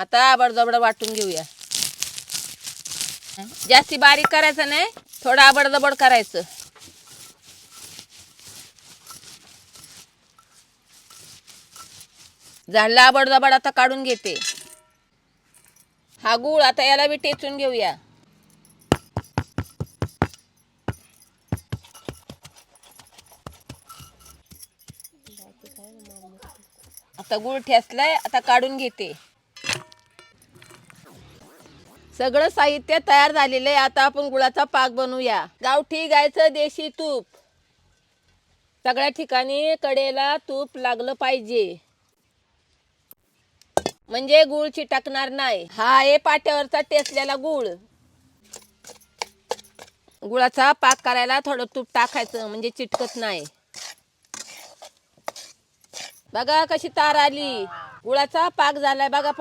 आता आबडजबड वाटून घेऊया. जास्ती बारीक करायचं नाही, थोडं आबडजबड करायचं. झाडला आबडजबड. आता काढून घेते. हा गूळ आता याला बी टेचून घेऊया. आता गूळ ठेचलाय, आता काढून घेते. सगळं साहित्य तयार झालेलं आहे. आता आपण गुळाचा पाक बनवूया. गावठी गायचं देशी तूप. सगळ्या ठिकाणी कडेला तूप लागलं पाहिजे, म्हणजे गूळ चिटकणार नाही. हा आहे पाट्यावरचा टेचलेला गूळ. गुळाचा पाक करायला थोडं तूप टाकायचं, म्हणजे चिटकत नाही. बघा कशी तार आली. गुळाचा पाक झालाय बघा.